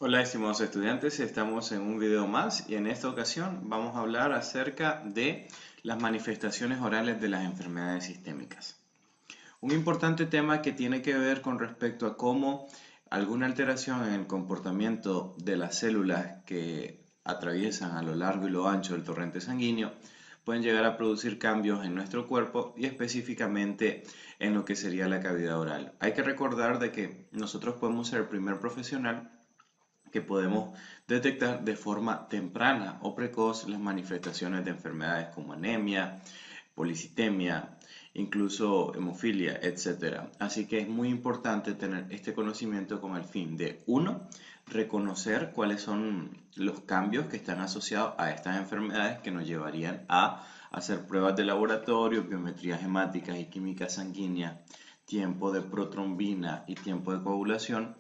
Hola estimados estudiantes, estamos en un video más y en esta ocasión vamos a hablar acerca de las manifestaciones orales de las enfermedades sistémicas. Un importante tema que tiene que ver con respecto a cómo alguna alteración en el comportamiento de las células que atraviesan a lo largo y lo ancho del torrente sanguíneo pueden llegar a producir cambios en nuestro cuerpo y específicamente en lo que sería la cavidad oral. Hay que recordar de que nosotros podemos ser el primer profesional que podemos detectar de forma temprana o precoz las manifestaciones de enfermedades como anemia, policitemia, incluso hemofilia, etc. Así que es muy importante tener este conocimiento con el fin de, uno, reconocer cuáles son los cambios que están asociados a estas enfermedades que nos llevarían a hacer pruebas de laboratorio, biometrías hemáticas y química sanguínea, tiempo de protrombina y tiempo de coagulación,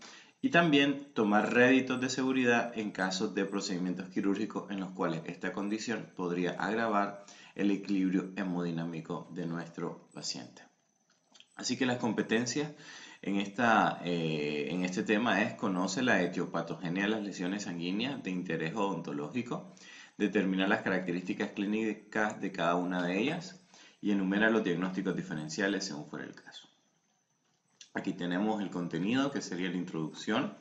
y también tomar réditos de seguridad en casos de procedimientos quirúrgicos en los cuales esta condición podría agravar el equilibrio hemodinámico de nuestro paciente. Así que las competencias en este tema es: conoce la etiopatogenia de las lesiones sanguíneas de interés odontológico, determina las características clínicas de cada una de ellas y enumera los diagnósticos diferenciales según fuera el caso. Aquí tenemos el contenido, que sería la introducción,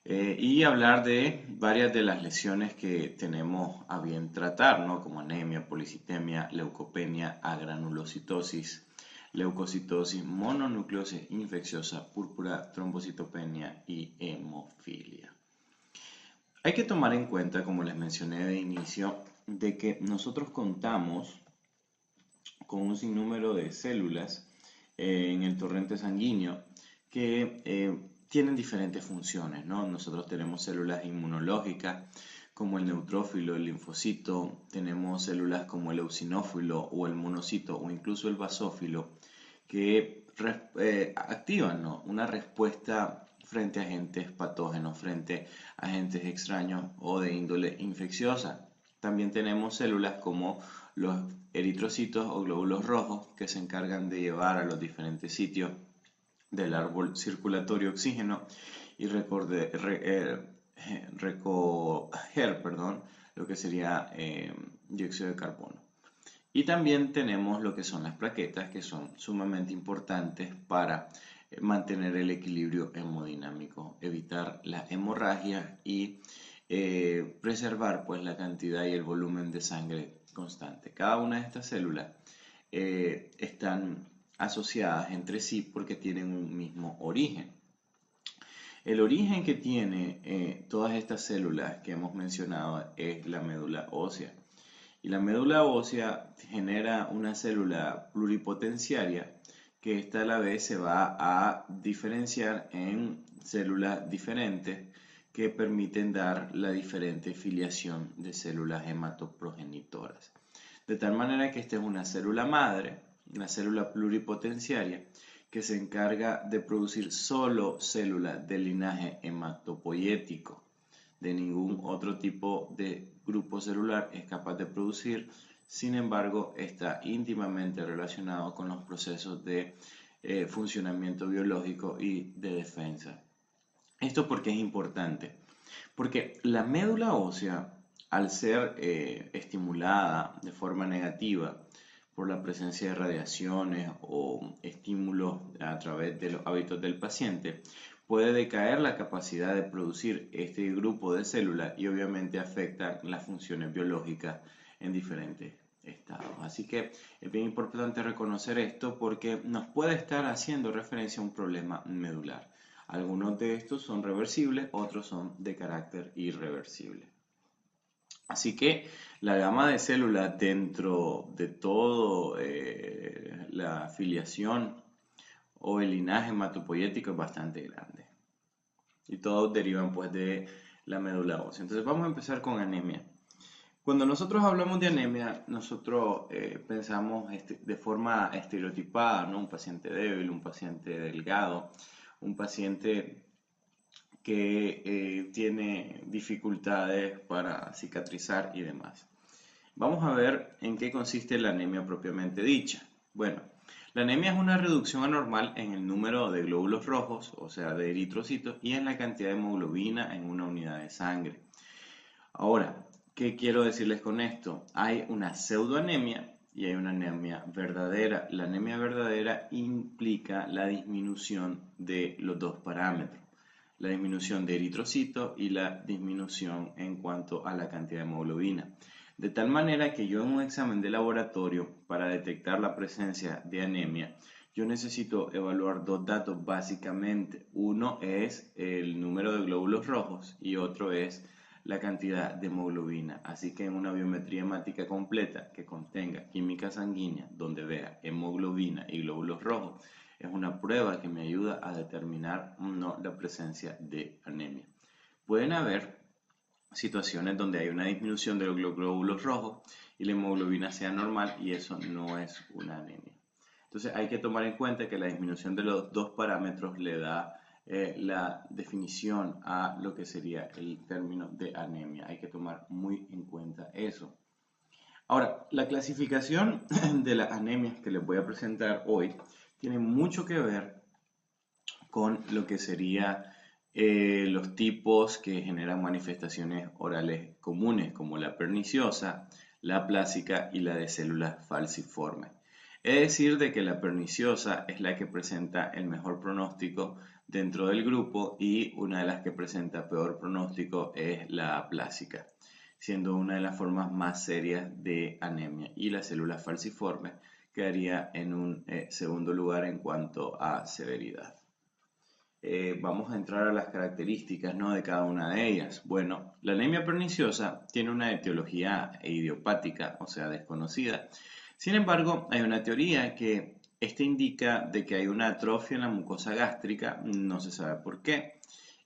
y hablar de varias de las lesiones que tenemos a bien tratar, ¿no? Como anemia, policitemia, leucopenia, agranulocitosis, leucocitosis, mononucleosis infecciosa, púrpura, trombocitopenia y hemofilia. Hay que tomar en cuenta, como les mencioné de inicio, de que nosotros contamos con un sinnúmero de células en el torrente sanguíneo que tienen diferentes funciones, ¿no? Nosotros tenemos células inmunológicas como el neutrófilo, el linfocito, tenemos células como el eosinófilo o el monocito o incluso el basófilo que activan, ¿no?, una respuesta frente a agentes patógenos, frente a agentes extraños o de índole infecciosa. También tenemos células como los eritrocitos o glóbulos rojos que se encargan de llevar a los diferentes sitios del árbol circulatorio oxígeno y recoger, lo que sería dióxido de carbono. Y también tenemos lo que son las plaquetas, que son sumamente importantes para mantener el equilibrio hemodinámico, evitar la hemorragia y preservar pues la cantidad y el volumen de sangre constante. Cada una de estas células están asociadas entre sí porque tienen un mismo origen. El origen que tiene todas estas células que hemos mencionado es la médula ósea. Y la médula ósea genera una célula pluripotenciaria que esta a la vez se va a diferenciar en células diferentes que permiten dar la diferente filiación de células hematoprogenitoras. De tal manera que esta es una célula madre, una célula pluripotenciaria, que se encarga de producir solo células del linaje hematopoyético. De ningún otro tipo de grupo celular es capaz de producir. Sin embargo, está íntimamente relacionado con los procesos de funcionamiento biológico y de defensa. ¿Esto por qué es importante? Porque la médula ósea, al ser estimulada de forma negativa por la presencia de radiaciones o estímulos a través de los hábitos del paciente, puede decaer la capacidad de producir este grupo de células y obviamente afecta las funciones biológicas en diferentes estados. Así que es bien importante reconocer esto porque nos puede estar haciendo referencia a un problema medular. Algunos de estos son reversibles, otros son de carácter irreversible. Así que la gama de células dentro de todo la filiación o el linaje hematopoyético es bastante grande. Y todos derivan pues de la médula ósea. Entonces vamos a empezar con anemia. Cuando nosotros hablamos de anemia, nosotros pensamos de forma estereotipada, ¿no? Un paciente débil, un paciente delgado, un paciente que tiene dificultades para cicatrizar y demás. Vamos a ver en qué consiste la anemia propiamente dicha. Bueno, La anemia es una reducción anormal en el número de glóbulos rojos, o sea, de eritrocitos, y en la cantidad de hemoglobina en una unidad de sangre. Ahora, ¿qué quiero decirles con esto? Hay una pseudoanemia y hay una anemia verdadera. La anemia verdadera implica la disminución de los dos parámetros, la disminución de eritrocitos y la disminución en cuanto a la cantidad de hemoglobina. De tal manera que yo en un examen de laboratorio, para detectar la presencia de anemia, yo necesito evaluar dos datos básicamente. Uno es el número de glóbulos rojos y otro es la cantidad de hemoglobina. Así que en una biometría hemática completa que contenga química sanguínea, donde vea hemoglobina y glóbulos rojos, es una prueba que me ayuda a determinar o no la presencia de anemia. Pueden haber situaciones donde hay una disminución de los glóbulos rojos y la hemoglobina sea normal y eso no es una anemia. Entonces hay que tomar en cuenta que la disminución de los dos parámetros le da la definición a lo que sería el término de anemia. Hay que tomar muy en cuenta eso. Ahora, la clasificación de las anemias que les voy a presentar hoy tiene mucho que ver con lo que sería los tipos que generan manifestaciones orales comunes, como la perniciosa, la aplásica y la de células falciformes. Es decir, de que la perniciosa es la que presenta el mejor pronóstico dentro del grupo y una de las que presenta peor pronóstico es la aplásica, siendo una de las formas más serias de anemia. Y las células falciformes quedaría en un segundo lugar en cuanto a severidad. Vamos a entrar a las características, ¿no?, de cada una de ellas. Bueno, la anemia perniciosa tiene una etiología idiopática, o sea, desconocida. Sin embargo, hay una teoría que indica de que hay una atrofia en la mucosa gástrica, no se sabe por qué.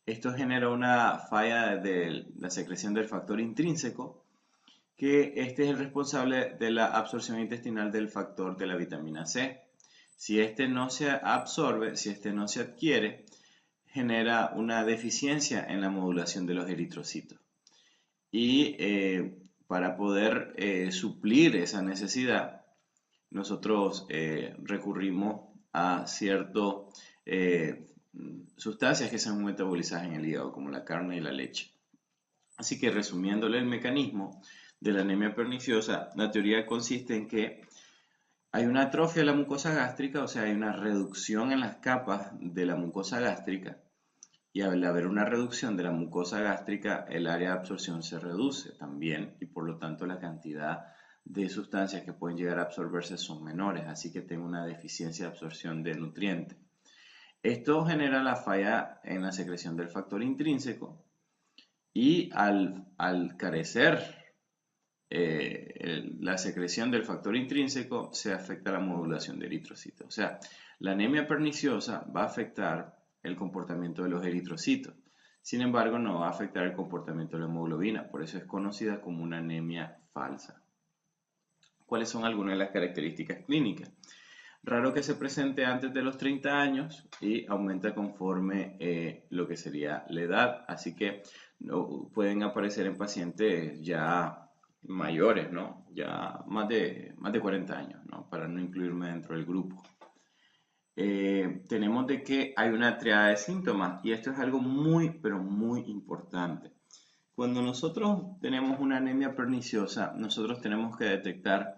Esto genera una falla de la secreción del factor intrínseco, que este es el responsable de la absorción intestinal del factor de la vitamina C. Si este no se absorbe, si este no se adquiere, genera una deficiencia en la modulación de los eritrocitos. Y para poder suplir esa necesidad, nosotros recurrimos a ciertas sustancias que son metabolizadas en el hígado, como la carne y la leche. Así que resumiéndole el mecanismo de la anemia perniciosa, la teoría consiste en que hay una atrofia de la mucosa gástrica, o sea, hay una reducción en las capas de la mucosa gástrica, y al haber una reducción de la mucosa gástrica, el área de absorción se reduce también y por lo tanto la cantidad de sustancias que pueden llegar a absorberse son menores, así que tengo una deficiencia de absorción de nutrientes. Esto genera la falla en la secreción del factor intrínseco y al carecer la secreción del factor intrínseco se afecta la modulación de eritrocitos. O sea, la anemia perniciosa va a afectar el comportamiento de los eritrocitos. Sin embargo, no va a afectar el comportamiento de la hemoglobina. Por eso es conocida como una anemia falsa. ¿Cuáles son algunas de las características clínicas? Raro que se presente antes de los 30 años y aumenta conforme lo que sería la edad. Así que no, pueden aparecer en pacientes ya mayores, ¿no? Ya más de 40 años, ¿no? Para no incluirme dentro del grupo. Tenemos de que hay una triada de síntomas y esto es algo muy, pero muy importante. Cuando nosotros tenemos una anemia perniciosa, nosotros tenemos que detectar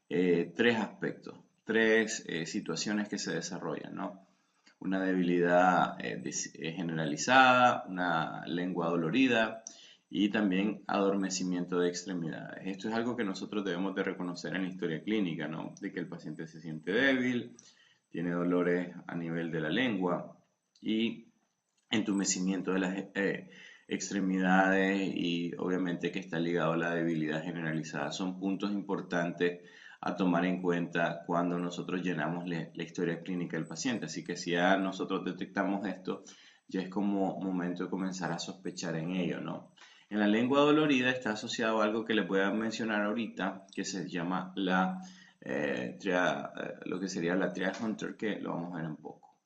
tres aspectos, tres situaciones que se desarrollan, ¿no? Una debilidad generalizada, una lengua dolorida y también adormecimiento de extremidades. Esto es algo que nosotros debemos de reconocer en la historia clínica, ¿no? De que el paciente se siente débil, tiene dolores a nivel de la lengua y entumecimiento de las extremidades y obviamente que está ligado a la debilidad generalizada. Son puntos importantes a tomar en cuenta cuando nosotros llenamos la historia clínica del paciente. Así que si ya nosotros detectamos esto, ya es como momento de comenzar a sospechar en ello, ¿no? En la lengua dolorida está asociado a algo que les voy a mencionar ahorita, que se llama lo que sería la triada Hunter, que lo vamos a ver un poco.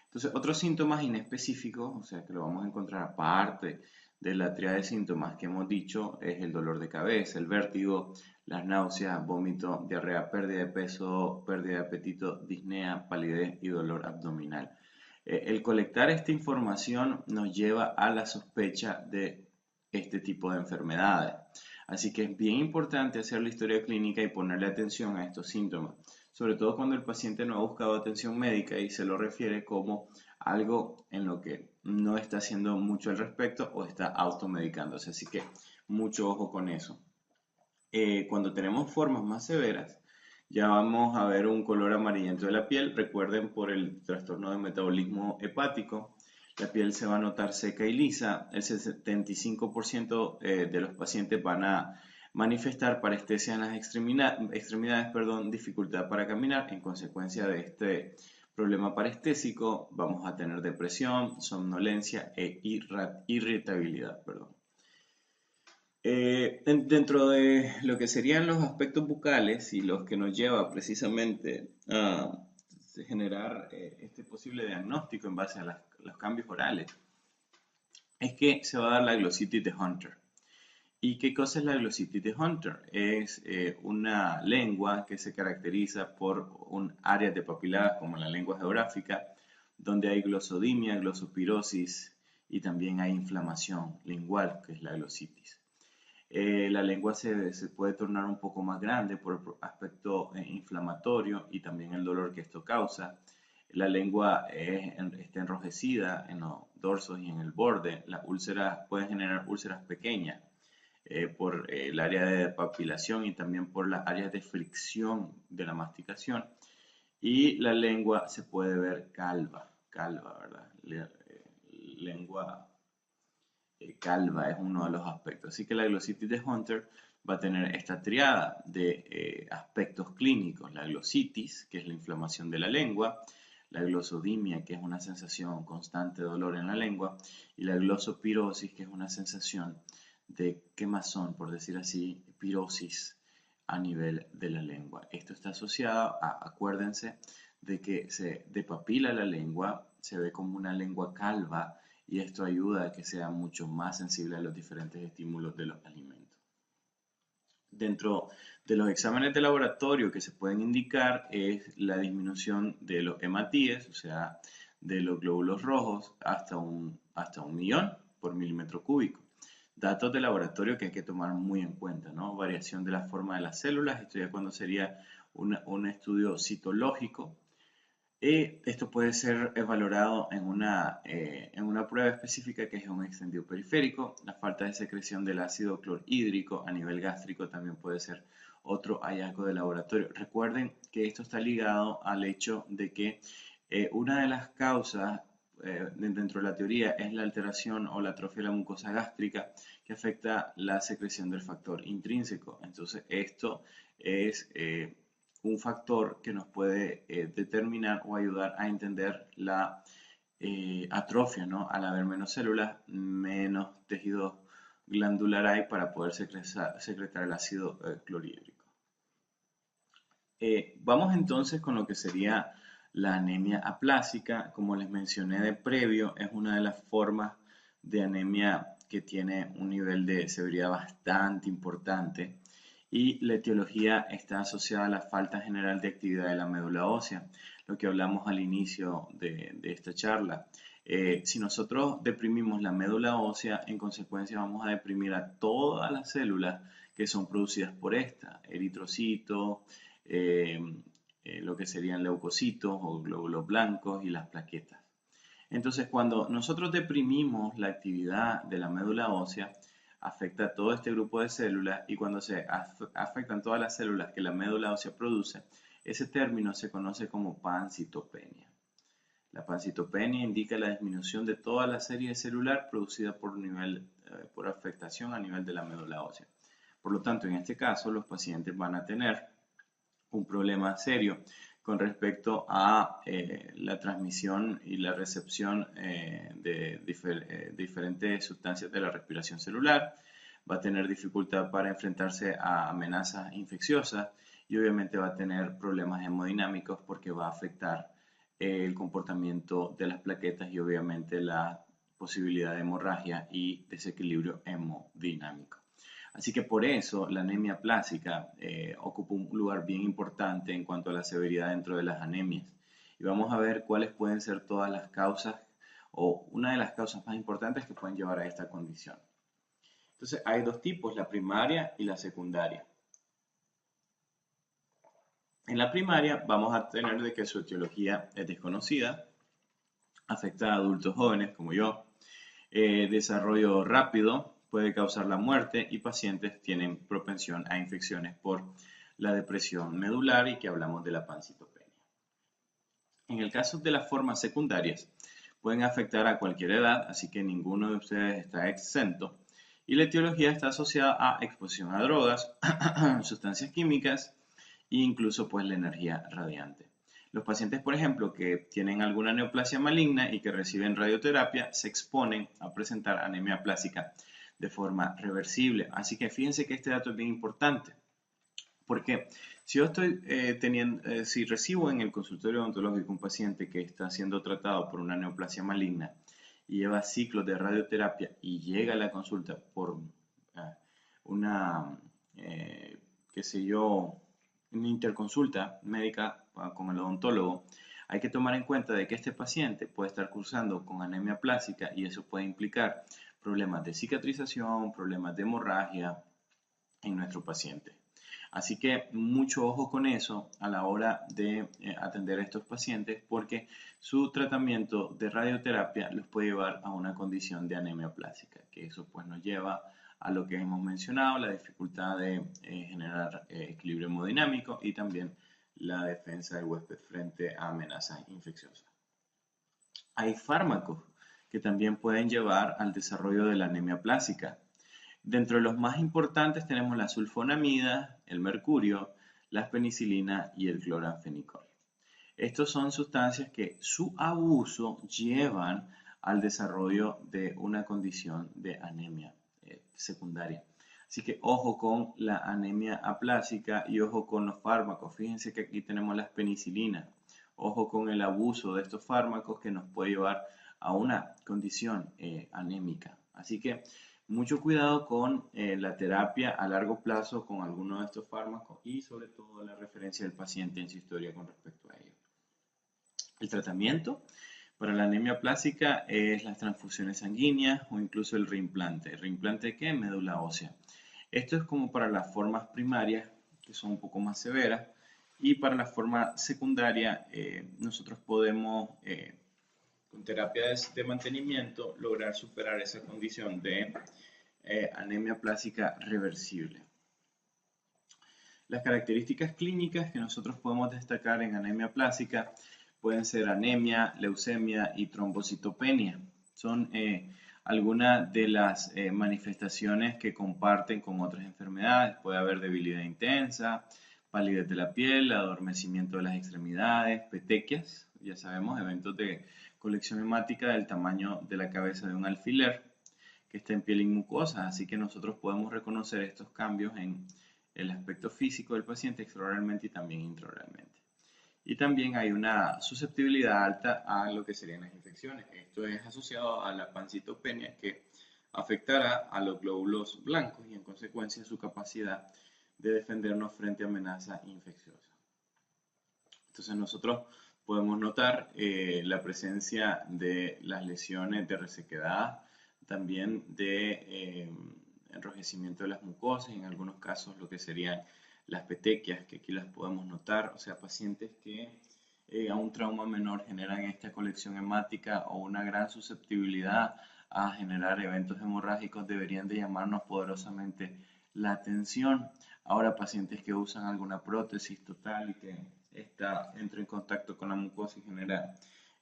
Entonces, otros síntomas inespecíficos, o sea, que lo vamos a encontrar aparte de la tríada de síntomas que hemos dicho, es el dolor de cabeza, el vértigo, las náuseas, vómito, diarrea, pérdida de peso, pérdida de apetito, disnea, palidez y dolor abdominal. El colectar esta información nos lleva a la sospecha de este tipo de enfermedades. Así que es bien importante hacer la historia clínica y ponerle atención a estos síntomas, sobre todo cuando el paciente no ha buscado atención médica y se lo refiere como algo en lo que no está haciendo mucho al respecto o está automedicándose. Así que mucho ojo con eso. Cuando tenemos formas más severas, ya vamos a ver un color amarillento de la piel. Recuerden, por el trastorno de metabolismo hepático, la piel se va a notar seca y lisa. El 75% de los pacientes van a manifestar parestesia en las extremidades, dificultad para caminar. En consecuencia de este problema parestésico, vamos a tener depresión, somnolencia e irritabilidad. Dentro de lo que serían los aspectos bucales y los que nos lleva precisamente a generar este posible diagnóstico en base a los cambios orales, es que se va a dar la glositis de Hunter. ¿Y qué cosa es la glositis de Hunter? Es una lengua que se caracteriza por un área de papiladas como la lengua geográfica, donde hay glosodimia, glosopirosis y también hay inflamación lingual, que es la glositis. La lengua se puede tornar un poco más grande por el aspecto inflamatorio y también el dolor que esto causa. La lengua está enrojecida en los dorsos y en el borde. Las úlceras pueden generar úlceras pequeñas por el área de papilación y también por las áreas de fricción de la masticación. Y la lengua se puede ver calva, ¿verdad? Lengua calva es uno de los aspectos. Así que la glositis de Hunter va a tener esta triada de aspectos clínicos. La glositis, que es la inflamación de la lengua, la glosodimia, que es una sensación constante de dolor en la lengua, y la glosopirosis, que es una sensación de quemazón, por decir así, pirosis a nivel de la lengua. Esto está asociado a, acuérdense, de que se depapila la lengua, se ve como una lengua calva, y esto ayuda a que sea mucho más sensible a los diferentes estímulos de los alimentos. Dentro de los exámenes de laboratorio que se pueden indicar es la disminución de los hematíes, o sea, de los glóbulos rojos hasta un millón por milímetro cúbico. Datos de laboratorio que hay que tomar muy en cuenta, ¿no? Variación de la forma de las células, esto ya cuando sería un estudio citológico. Esto puede ser valorado en una prueba específica que es un extendido periférico. La falta de secreción del ácido clorhídrico a nivel gástrico también puede ser otro hallazgo de laboratorio. Recuerden que esto está ligado al hecho de que una de las causas dentro de la teoría es la alteración o la atrofia de la mucosa gástrica que afecta la secreción del factor intrínseco. Entonces esto es un factor que nos puede determinar o ayudar a entender la atrofia, ¿no? Al haber menos células, menos tejido glandular hay para poder secretar el ácido clorhídrico. Vamos entonces con lo que sería la anemia aplásica. Como les mencioné de previo, es una de las formas de anemia que tiene un nivel de severidad bastante importante y la etiología está asociada a la falta general de actividad de la médula ósea, lo que hablamos al inicio de esta charla. Si nosotros deprimimos la médula ósea, en consecuencia vamos a deprimir a todas las células que son producidas por esta, eritrocitos, lo que serían leucocitos o glóbulos blancos y las plaquetas. Entonces, cuando nosotros deprimimos la actividad de la médula ósea, afecta a todo este grupo de células y cuando se afectan todas las células que la médula ósea produce, ese término se conoce como pancitopenia. La pancitopenia indica la disminución de toda la serie celular producida por afectación a nivel de la médula ósea. Por lo tanto, en este caso, los pacientes van a tener un problema serio con respecto a la transmisión y la recepción de diferentes sustancias de la respiración celular. Va a tener dificultad para enfrentarse a amenazas infecciosas y obviamente va a tener problemas hemodinámicos porque va a afectar el comportamiento de las plaquetas y obviamente la posibilidad de hemorragia y desequilibrio hemodinámico. Así que por eso la anemia plástica ocupa un lugar bien importante en cuanto a la severidad dentro de las anemias. Y vamos a ver cuáles pueden ser todas las causas o una de las causas más importantes que pueden llevar a esta condición. Entonces hay dos tipos, la primaria y la secundaria. En la primaria vamos a tener de que su etiología es desconocida, afecta a adultos jóvenes como yo, desarrollo rápido, puede causar la muerte y pacientes tienen propensión a infecciones por la depresión medular y que hablamos de la pancitopenia. En el caso de las formas secundarias, pueden afectar a cualquier edad, así que ninguno de ustedes está exento. Y la etiología está asociada a exposición a drogas, sustancias químicas e incluso pues la energía radiante. Los pacientes, por ejemplo, que tienen alguna neoplasia maligna y que reciben radioterapia, se exponen a presentar anemia plástica de forma reversible. Así que fíjense que este dato es bien importante. Porque si yo estoy si recibo en el consultorio odontológico un paciente que está siendo tratado por una neoplasia maligna y lleva ciclos de radioterapia y llega a la consulta por una, qué sé yo, una interconsulta médica con el odontólogo, hay que tomar en cuenta de que este paciente puede estar cursando con anemia plástica y eso puede implicar problemas de cicatrización, problemas de hemorragia en nuestro paciente. Así que mucho ojo con eso a la hora de atender a estos pacientes porque su tratamiento de radioterapia los puede llevar a una condición de anemia plástica, que eso pues nos lleva a lo que hemos mencionado, la dificultad de generar equilibrio hemodinámico y también la defensa del huésped frente a amenazas infecciosas. Hay fármacos que también pueden llevar al desarrollo de la anemia plástica. Dentro de los más importantes tenemos la sulfonamida, el mercurio, la penicilina y el cloranfenicol. Estos son sustancias que su abuso llevan al desarrollo de una condición de anemia secundaria. Así que ojo con la anemia aplásica y ojo con los fármacos. Fíjense que aquí tenemos las penicilinas. Ojo con el abuso de estos fármacos que nos puede llevar a una condición anémica. Así que mucho cuidado con la terapia a largo plazo con alguno de estos fármacos y sobre todo la referencia del paciente en su historia con respecto a ello. El tratamiento para la anemia plástica es las transfusiones sanguíneas o incluso el reimplante. ¿El reimplante qué? Médula ósea. Esto es como para las formas primarias, que son un poco más severas, y para la forma secundaria nosotros podemos, con terapias de mantenimiento, lograr superar esa condición de anemia plástica reversible. Las características clínicas que nosotros podemos destacar en anemia plástica pueden ser anemia, leucemia y trombocitopenia. Son algunas de las manifestaciones que comparten con otras enfermedades. Puede haber debilidad intensa, palidez de la piel, adormecimiento de las extremidades, petequias, ya sabemos, eventos de colección hemática del tamaño de la cabeza de un alfiler que está en piel y mucosa. Así que nosotros podemos reconocer estos cambios en el aspecto físico del paciente extraoralmente y también intraoralmente. Y también hay una susceptibilidad alta a lo que serían las infecciones. Esto es asociado a la pancitopenia que afectará a los glóbulos blancos y en consecuencia su capacidad de defendernos frente a amenazas infecciosas. Entonces nosotros podemos notar la presencia de las lesiones de resequedad, también de enrojecimiento de las mucosas y en algunos casos lo que serían las petequias, que aquí las podemos notar, o sea, pacientes que a un trauma menor generan esta colección hemática o una gran susceptibilidad a generar eventos hemorrágicos deberían de llamarnos poderosamente la atención. Ahora, pacientes que usan alguna prótesis total y que entra en contacto con la mucosa y genera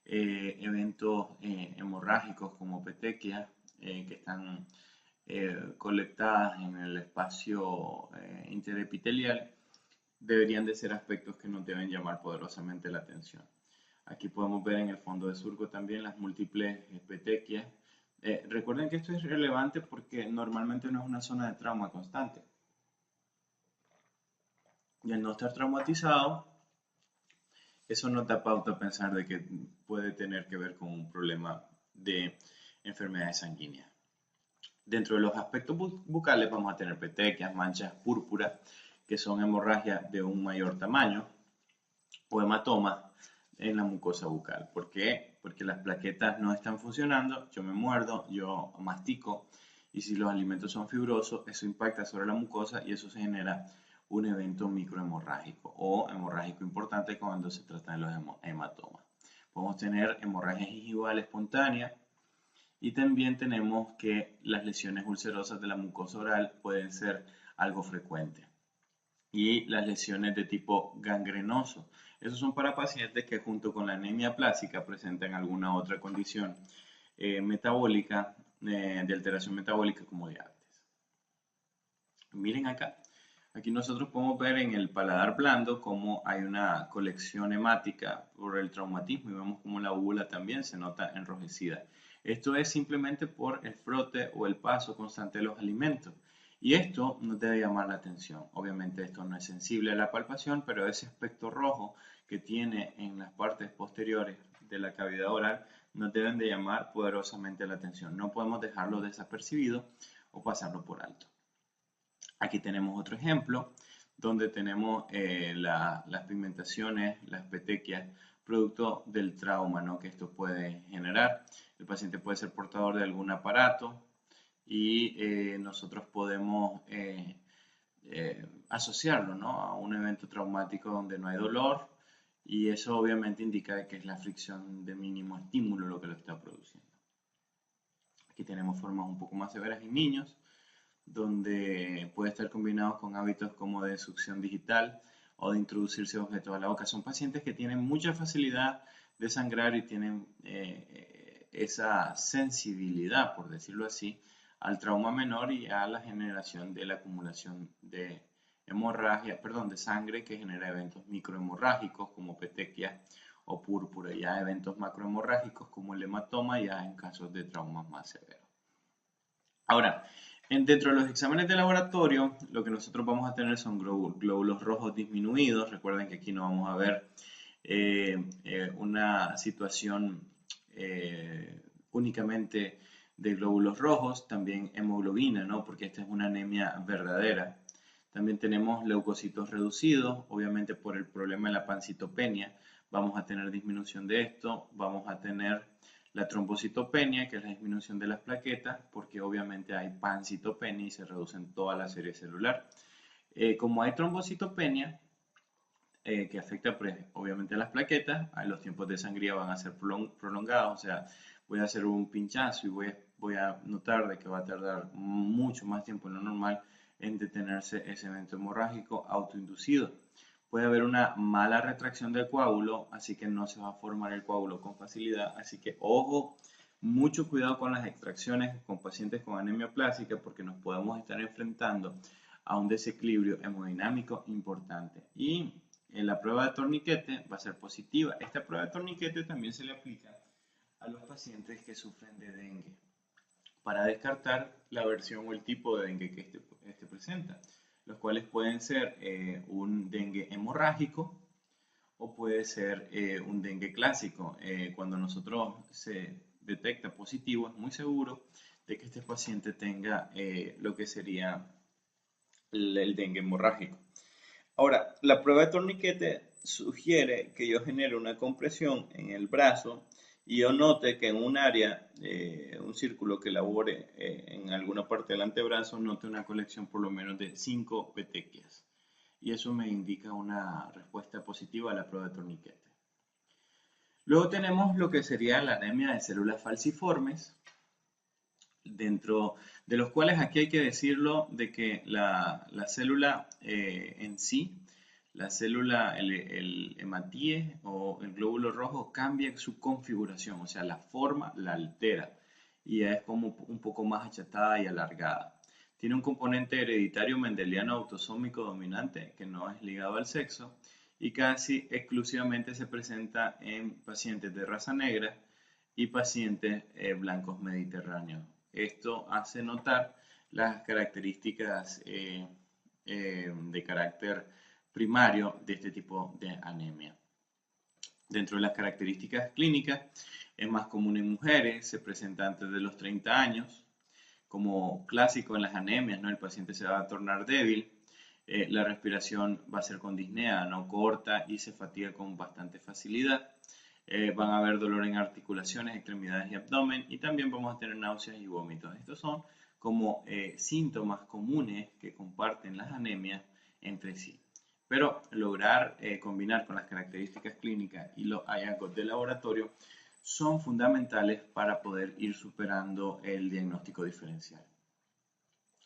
eventos hemorrágicos como petequias que están colectadas en el espacio interepitelial, deberían de ser aspectos que nos deben llamar poderosamente la atención. Aquí podemos ver en el fondo de surco también las múltiples petequias. Recuerden que esto es relevante porque normalmente no es una zona de trauma constante. Y al no estar traumatizado, eso no da pauta a pensar de que puede tener que ver con un problema de enfermedades sanguíneas. Dentro de los aspectos bucales vamos a tener petequias, manchas púrpuras, que son hemorragias de un mayor tamaño, o hematomas en la mucosa bucal. ¿Por qué? Porque las plaquetas no están funcionando, yo me muerdo, yo mastico, y si los alimentos son fibrosos, eso impacta sobre la mucosa y eso se genera un evento microhemorrágico o hemorrágico importante cuando se trata de los hematomas. Podemos tener hemorragia gingival espontánea y también tenemos que las lesiones ulcerosas de la mucosa oral pueden ser algo frecuentes y las lesiones de tipo gangrenoso. Esos son para pacientes que junto con la anemia plástica presentan alguna otra condición metabólica, de alteración metabólica como diabetes. Miren acá, aquí nosotros podemos ver en el paladar blando cómo hay una colección hemática por el traumatismo y vemos cómo la úvula también se nota enrojecida. Esto es simplemente por el frote o el paso constante de los alimentos. Y esto nos debe llamar la atención. Obviamente esto no es sensible a la palpación, pero ese aspecto rojo que tiene en las partes posteriores de la cavidad oral nos deben de llamar poderosamente la atención. No podemos dejarlo desapercibido o pasarlo por alto. Aquí tenemos otro ejemplo donde tenemos las pigmentaciones, las petequias, producto del trauma, ¿no?, que esto puede generar. El paciente puede ser portador de algún aparato y nosotros podemos asociarlo, ¿no?, a un evento traumático donde no hay dolor y eso obviamente indica que es la fricción de mínimo estímulo lo que lo está produciendo. Aquí tenemos formas un poco más severas en niños, donde puede estar combinado con hábitos como de succión digital o de introducirse objetos a la boca. Son pacientes que tienen mucha facilidad de sangrar y tienen esa sensibilidad, por decirlo así, al trauma menor y a la generación de la acumulación de hemorragia, perdón, de sangre que genera eventos microhemorrágicos como petequia o púrpura, ya eventos macrohemorrágicos como el hematoma ya en casos de traumas más severos. Ahora, dentro de los exámenes de laboratorio, lo que nosotros vamos a tener son glóbulos rojos disminuidos. Recuerden que aquí no vamos a ver una situación únicamente de glóbulos rojos, también hemoglobina, ¿no?, porque esta es una anemia verdadera. También tenemos leucocitos reducidos, obviamente por el problema de la pancitopenia. Vamos a tener disminución de esto, vamos a tener la trombocitopenia, que es la disminución de las plaquetas, porque obviamente hay pancitopenia y se reducen toda la serie celular. Como hay trombocitopenia, que afecta pues, obviamente a las plaquetas, los tiempos de sangría van a ser prolongados, o sea, voy a hacer un pinchazo y voy a notar de que va a tardar mucho más tiempo de lo normal en detenerse ese evento hemorrágico autoinducido. Puede haber una mala retracción del coágulo, así que no se va a formar el coágulo con facilidad. Así que ojo, mucho cuidado con las extracciones con pacientes con anemia plástica porque nos podemos estar enfrentando a un desequilibrio hemodinámico importante. Y la prueba de torniquete va a ser positiva. Esta prueba de torniquete también se le aplica a los pacientes que sufren de dengue para descartar la versión o el tipo de dengue que este presenta, los cuales pueden ser un dengue hemorrágico o puede ser un dengue clásico. Cuando nosotros se detecta positivo, es muy seguro de que este paciente tenga lo que sería el dengue hemorrágico. Ahora, la prueba de torniquete sugiere que yo genere una compresión en el brazo y yo note que en un área, un círculo que labore en alguna parte del antebrazo, note una colección por lo menos de 5 petequias. Y eso me indica una respuesta positiva a la prueba de torniquete. Luego tenemos lo que sería la anemia de células falciformes, dentro de los cuales aquí hay que decirlo de que la célula en sí, la célula, el hematíe o el glóbulo rojo cambia su configuración, o sea, la forma la altera y es como un poco más achatada y alargada. Tiene un componente hereditario mendeliano autosómico dominante que no es ligado al sexo y casi exclusivamente se presenta en pacientes de raza negra y pacientes blancos mediterráneos. Esto hace notar las características de carácter primario de este tipo de anemia. Dentro de las características clínicas, es más común en mujeres, se presenta antes de los 30 años, como clásico en las anemias, ¿no? El paciente se va a tornar débil, la respiración va a ser con disnea, no corta, y se fatiga con bastante facilidad. Van a haber dolor en articulaciones, extremidades y abdomen, y también vamos a tener náuseas y vómitos. Estos son como síntomas comunes que comparten las anemias entre sí. Pero lograr combinar con las características clínicas y los hallazgos de laboratorio son fundamentales para poder ir superando el diagnóstico diferencial.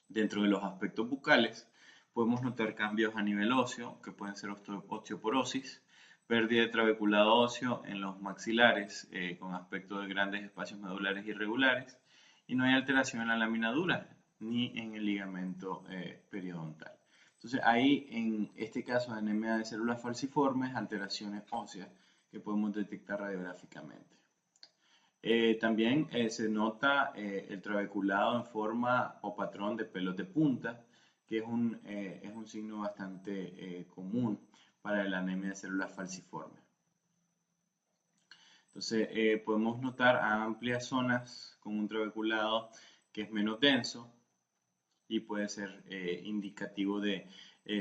Dentro de los aspectos bucales, podemos notar cambios a nivel óseo, que pueden ser osteoporosis, pérdida de trabeculado óseo en los maxilares, con aspecto de grandes espacios medulares irregulares, y no hay alteración en la lámina dura ni en el ligamento periodontal. Entonces, ahí en este caso de anemia de células falciformes, alteraciones óseas que podemos detectar radiográficamente. También se nota el trabeculado en forma o patrón de pelos de punta, que es un signo bastante común para la anemia de células falciformes. Entonces, podemos notar amplias zonas con un trabeculado que es menos denso y puede ser indicativo de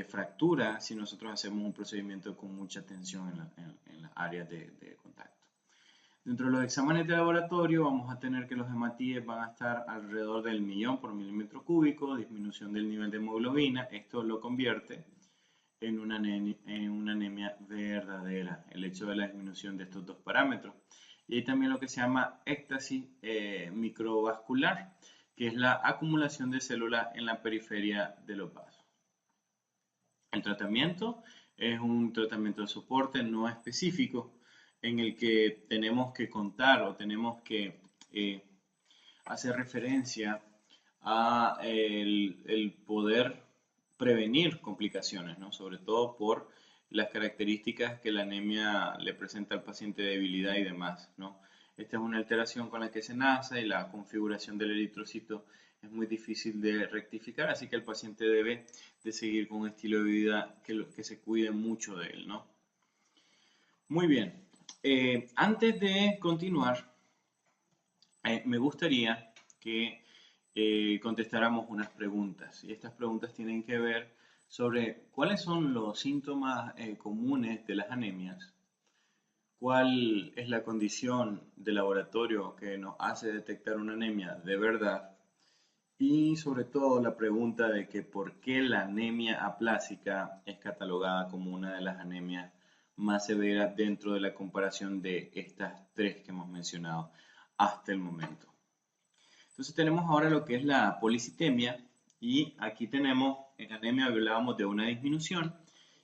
fractura si nosotros hacemos un procedimiento con mucha tensión en las áreas de contacto. Dentro de los exámenes de laboratorio vamos a tener que los hematíes van a estar alrededor del 1.000.000 por milímetro cúbico, disminución del nivel de hemoglobina. Esto lo convierte en una anemia verdadera, el hecho de la disminución de estos dos parámetros. Y hay también lo que se llama éxtasis microvascular, que es la acumulación de células en la periferia de los vasos. El tratamiento es un tratamiento de soporte no específico en el que tenemos que contar o tenemos que hacer referencia a el poder prevenir complicaciones, ¿no? Sobre todo por las características que la anemia le presenta al paciente, debilidad y demás, ¿no? Esta es una alteración con la que se nace y la configuración del eritrocito es muy difícil de rectificar, así que el paciente debe de seguir con un estilo de vida que se cuide mucho de él, ¿no? Muy bien, antes de continuar, me gustaría que contestáramos unas preguntas, y estas preguntas tienen que ver sobre cuáles son los síntomas comunes de las anemias, cuál es la condición de laboratorio que nos hace detectar una anemia de verdad, y sobre todo la pregunta de que por qué la anemia aplásica es catalogada como una de las anemias más severas dentro de la comparación de estas tres que hemos mencionado hasta el momento. Entonces tenemos ahora lo que es la policitemia, y aquí tenemos, en anemia hablábamos de una disminución,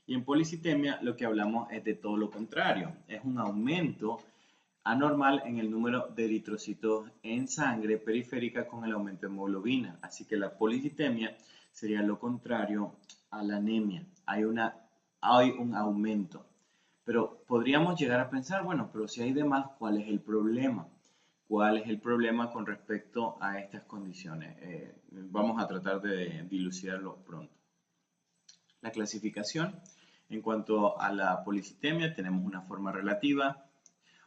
y en policitemia lo que hablamos es de todo lo contrario, es un aumento anormal en el número de eritrocitos en sangre periférica con el aumento de hemoglobina. Así que la policitemia sería lo contrario a la anemia. Hay un aumento. Pero podríamos llegar a pensar, bueno, pero si hay de más, ¿cuál es el problema? ¿Cuál es el problema con respecto a estas condiciones? Vamos a tratar de dilucidarlo pronto. La clasificación, en cuanto a la policitemia, tenemos una forma relativa,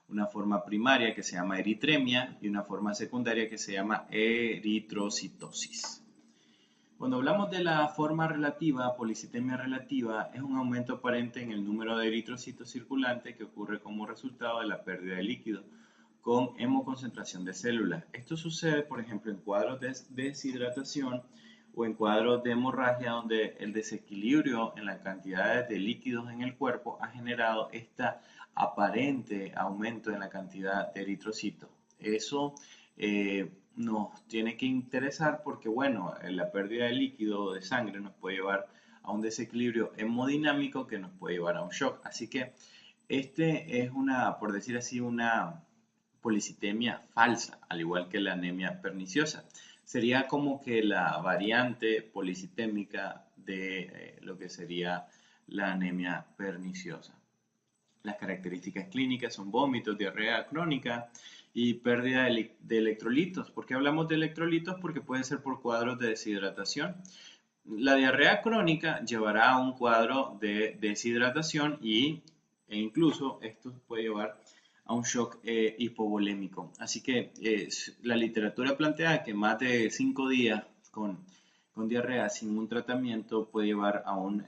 una forma primaria que se llama eritremia y una forma secundaria que se llama eritrocitosis. Cuando hablamos de la forma relativa, policitemia relativa, es un aumento aparente en el número de eritrocitos circulantes que ocurre como resultado de la pérdida de líquido con hemoconcentración de células. Esto sucede, por ejemplo, en cuadros de deshidratación o en cuadros de hemorragia donde el desequilibrio en las cantidades de líquidos en el cuerpo ha generado esta aparente aumento en la cantidad de eritrocitos. Eso nos tiene que interesar porque, bueno, la pérdida de líquido de sangre nos puede llevar a un desequilibrio hemodinámico que nos puede llevar a un shock. Así que este es una, por decir así, una policitemia falsa, al igual que la anemia perniciosa. Sería como que la variante policitémica de lo que sería la anemia perniciosa. Las características clínicas son vómitos, diarrea crónica y pérdida de electrolitos. ¿Por qué hablamos de electrolitos? Porque puede ser por cuadros de deshidratación. La diarrea crónica llevará a un cuadro de deshidratación y e incluso esto puede llevar a un shock hipovolémico. Así que la literatura plantea que más de 5 días con diarrea sin un tratamiento puede llevar a un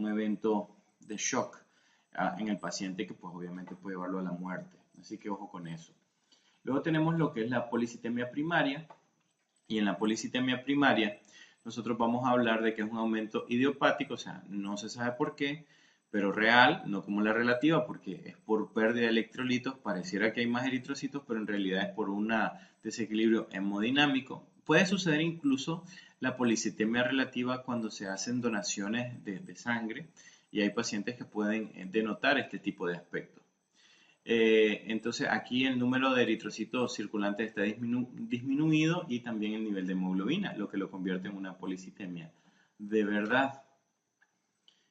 evento de shock en el paciente que pues obviamente puede llevarlo a la muerte. Así que ojo con eso. Luego tenemos lo que es la policitemia primaria, y en la policitemia primaria nosotros vamos a hablar de que es un aumento idiopático, o sea, no se sabe por qué, pero real, no como la relativa, porque es por pérdida de electrolitos, pareciera que hay más eritrocitos, pero en realidad es por un desequilibrio hemodinámico. Puede suceder incluso la policitemia relativa cuando se hacen donaciones de sangre, y hay pacientes que pueden denotar este tipo de aspectos. Entonces aquí el número de eritrocitos circulantes está disminuido y también el nivel de hemoglobina, lo que lo convierte en una policitemia de verdad.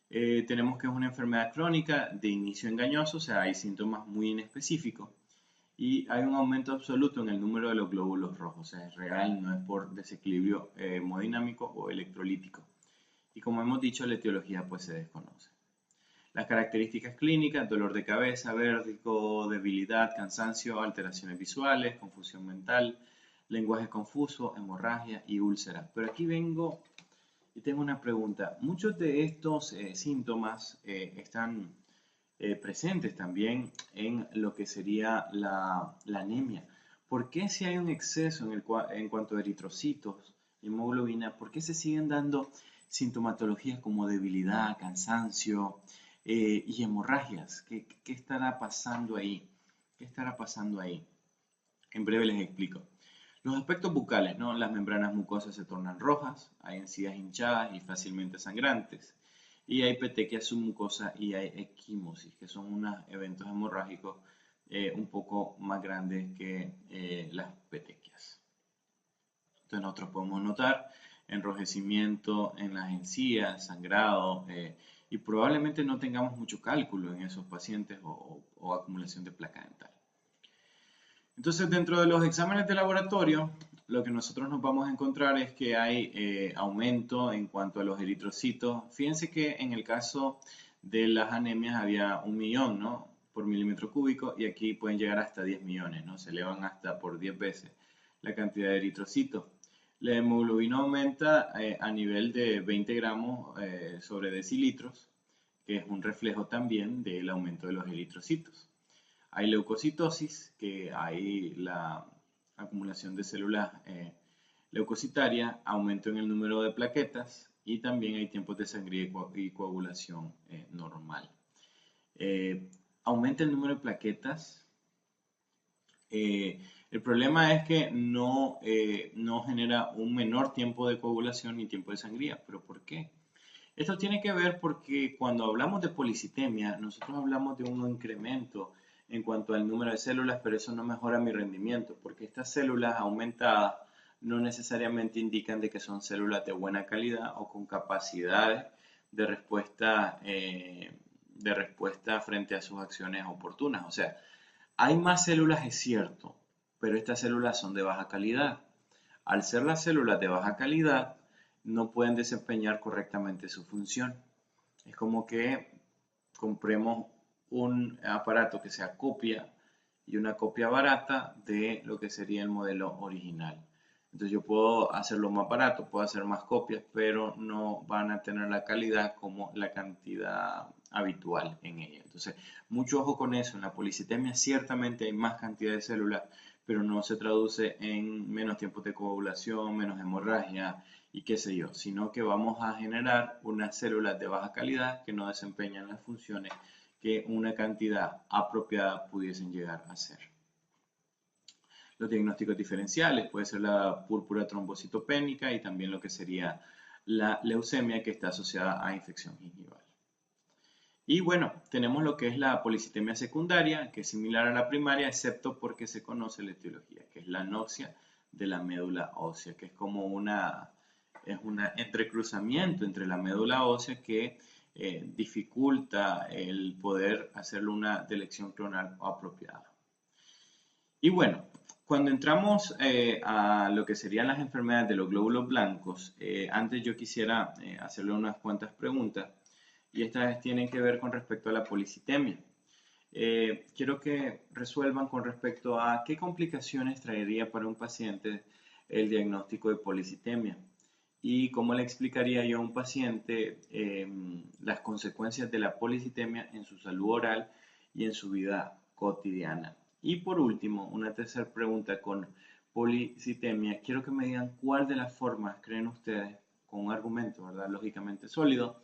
Tenemos que es una enfermedad crónica de inicio engañoso, o sea, hay síntomas muy inespecíficos y hay un aumento absoluto en el número de los glóbulos rojos, o sea, es real, no es por desequilibrio hemodinámico o electrolítico. Y como hemos dicho, la etiología pues se desconoce. Las características clínicas: dolor de cabeza, vértigo, debilidad, cansancio, alteraciones visuales, confusión mental, lenguaje confuso, hemorragia y úlceras. Pero aquí vengo y tengo una pregunta. Muchos de estos síntomas están presentes también en lo que sería la anemia. ¿Por qué si hay un exceso en cuanto a eritrocitos y hemoglobina, por qué se siguen dando sintomatologías como debilidad, cansancio y hemorragias? ¿Qué estará pasando ahí? ¿Qué estará pasando ahí? En breve les explico. Los aspectos bucales, ¿no? Las membranas mucosas se tornan rojas, hay encías hinchadas y fácilmente sangrantes, y hay petequias submucosas y hay equimosis, que son unos eventos hemorrágicos un poco más grandes que las petequias. Entonces nosotros podemos notar enrojecimiento en las encías, sangrado, y probablemente no tengamos mucho cálculo en esos pacientes o acumulación de placa dental. Entonces, dentro de los exámenes de laboratorio, lo que nosotros nos vamos a encontrar es que hay aumento en cuanto a los eritrocitos. Fíjense que en el caso de las anemias había 1 millón, ¿no?, por milímetro cúbico, y aquí pueden llegar hasta 10 millones, ¿no? Se elevan hasta por 10 veces la cantidad de eritrocitos. La hemoglobina aumenta a nivel de 20 gramos sobre decilitros, que es un reflejo también del aumento de los eritrocitos. Hay leucocitosis, que hay la acumulación de células leucocitarias, aumento en el número de plaquetas y también hay tiempos de sangría y coagulación normal. Aumenta el número de plaquetas. El problema es que no genera un menor tiempo de coagulación ni tiempo de sangría. ¿Pero por qué? Esto tiene que ver porque cuando hablamos de policitemia, nosotros hablamos de un incremento en cuanto al número de células, pero eso no mejora mi rendimiento, porque estas células aumentadas no necesariamente indican de que son células de buena calidad o con capacidades de respuesta frente a sus acciones oportunas. O sea, hay más células, es cierto, pero estas células son de baja calidad. Al ser las células de baja calidad, no pueden desempeñar correctamente su función. Es como que compremos un aparato que sea copia y una copia barata de lo que sería el modelo original. Entonces yo puedo hacerlo más barato, puedo hacer más copias, pero no van a tener la calidad como la cantidad habitual en ella. Entonces, mucho ojo con eso. En la policitemia ciertamente hay más cantidad de células, pero no se traduce en menos tiempos de coagulación, menos hemorragia y qué sé yo, sino que vamos a generar unas células de baja calidad que no desempeñan las funciones que una cantidad apropiada pudiesen llegar a ser. Los diagnósticos diferenciales puede ser la púrpura trombocitopénica y también lo que sería la leucemia, que está asociada a infección gingival. Y bueno, tenemos lo que es la policitemia secundaria, que es similar a la primaria, excepto porque se conoce la etiología, que es la anoxia de la médula ósea, que es como un entrecruzamiento entre la médula ósea que dificulta el poder hacerle una delección clonal apropiada. Y bueno, cuando entramos a lo que serían las enfermedades de los glóbulos blancos, antes yo quisiera hacerle unas cuantas preguntas, y estas tienen que ver con respecto a la policitemia. quiero que resuelvan con respecto a qué complicaciones traería para un paciente el diagnóstico de policitemia y cómo le explicaría yo a un paciente las consecuencias de la policitemia en su salud oral y en su vida cotidiana. Y por último, una tercera pregunta con policitemia. Quiero que me digan cuál de las formas creen ustedes, con un argumento, ¿verdad? Lógicamente sólido,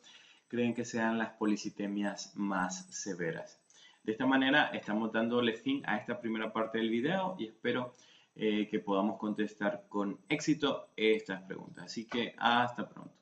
creen que sean las policitemias más severas. De esta manera estamos dándole fin a esta primera parte del video y espero que podamos contestar con éxito estas preguntas. Así que hasta pronto.